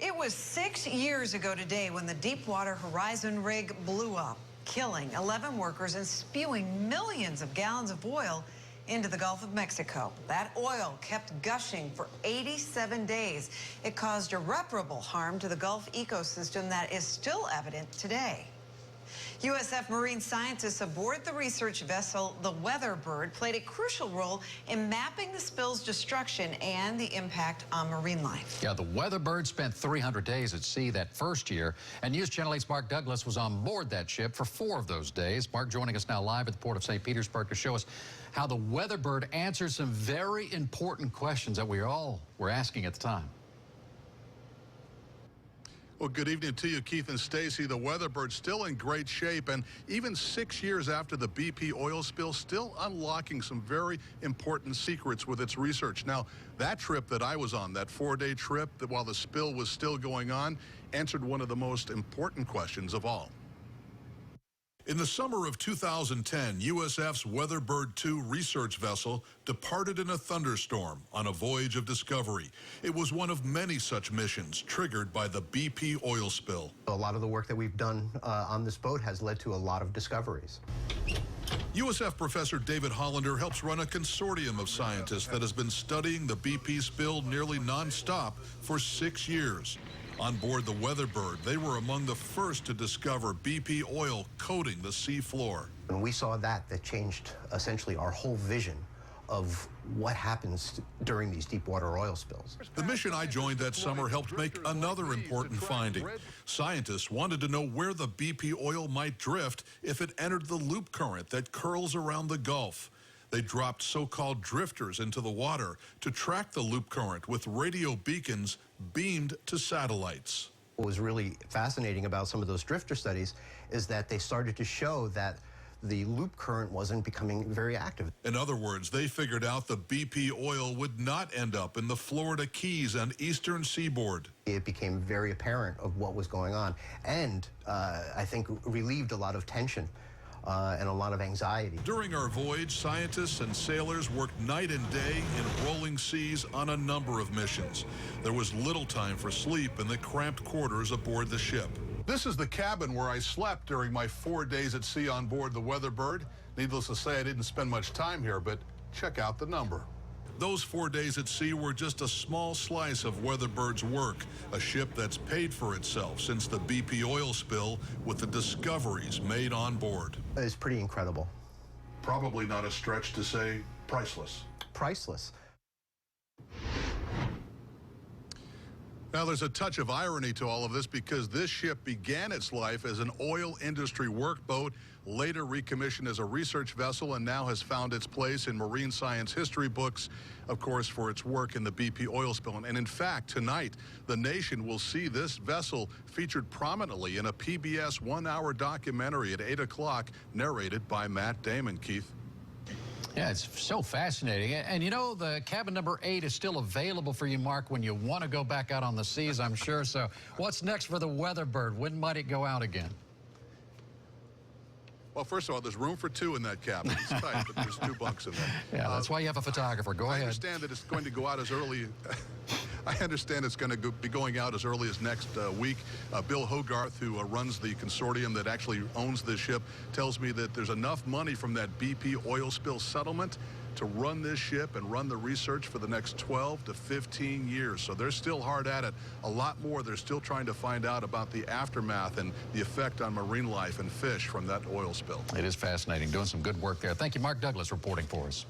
It was 6 years ago today when the Deepwater Horizon rig blew up, killing 11 workers and spewing millions of gallons of oil into the Gulf of Mexico. That oil kept gushing for 87 days. It caused irreparable harm to the Gulf ecosystem that is still evident today. USF marine scientists aboard the research vessel, the Weatherbird, played a crucial role in mapping the spill's destruction and the impact on marine life. Yeah, the Weatherbird spent 300 days at sea that first year, and News Channel 8's Mark Douglas was on board that ship for 4 of those days. Mark joining us now live at the port of St. Petersburg to show us how the Weatherbird answered some very important questions that we all were asking at the time. Well, good evening to you, Keith and Stacy. The Weatherbird's still in great shape, and even 6 years after the BP oil spill, still unlocking some very important secrets with its research. Now, that trip that I was on, that 4-day trip, that while the spill was still going on, answered one of the most important questions of all. In the summer of 2010, USF's Weatherbird 2 research vessel departed in a thunderstorm on a voyage of discovery. It was one of many such missions triggered by the BP oil spill. A lot of the work that we've done on this boat has led to a lot of discoveries. USF Professor David Hollander helps run a consortium of scientists that has been studying the BP spill nearly nonstop for 6 years. On board the Weatherbird, they were among the first to discover BP oil coating the sea floor. When we saw that changed essentially our whole vision of what happens during these deep water oil spills. The mission I joined that summer helped make another important finding. Scientists wanted to know where the BP oil might drift if it entered the loop current that curls around the Gulf. They dropped so-called drifters into the water to track the loop current with radio beacons beamed to satellites. What was really fascinating about some of those drifter studies is that they started to show that the loop current wasn't becoming very active. In other words, they figured out the BP oil would not end up in the Florida Keys and eastern seaboard. It became very apparent of what was going on and I think relieved a lot of tension and a lot of anxiety. During our voyage, scientists and sailors worked night and day in rolling seas on a number of missions. There was little time for sleep in the cramped quarters aboard the ship. This is the cabin where I slept during my 4 days at sea on board the Weatherbird. Needless to say, I didn't spend much time here, but check out the number. Those 4 days at sea were just a small slice of Weatherbird's work, a ship that's paid for itself since the BP oil spill with the discoveries made on board. It's pretty incredible. Probably not a stretch to say priceless. Priceless. Now, there's a touch of irony to all of this because this ship began its life as an oil industry workboat, later recommissioned as a research vessel, and now has found its place in marine science history books, of course, for its work in the BP oil spill. And in fact, tonight, the nation will see this vessel featured prominently in a PBS 1-hour documentary at 8 o'clock, narrated by Matt Damon. Keith? Yeah, it's so fascinating. And you know, the cabin number 8 is still available for you, Mark, when you want to go back out on the seas, I'm sure. So what's next for the Weatherbird? When might it go out again? Well, first of all, there's room for 2 in that cabin. It's tight, but there's 2 bunks in there. Yeah, that's why you have a photographer. Go ahead. I understand that it's going to go out as early. I understand it's going to be going out as early as next week. Bill Hogarth, who runs the consortium that actually owns this ship, tells me that there's enough money from that BP oil spill settlement to run this ship and run the research for the next 12 to 15 years. So they're still hard at it. A lot more. They're still trying to find out about the aftermath and the effect on marine life and fish from that oil spill. It is fascinating. Doing some good work there. Thank you, Mark Douglas, reporting for us.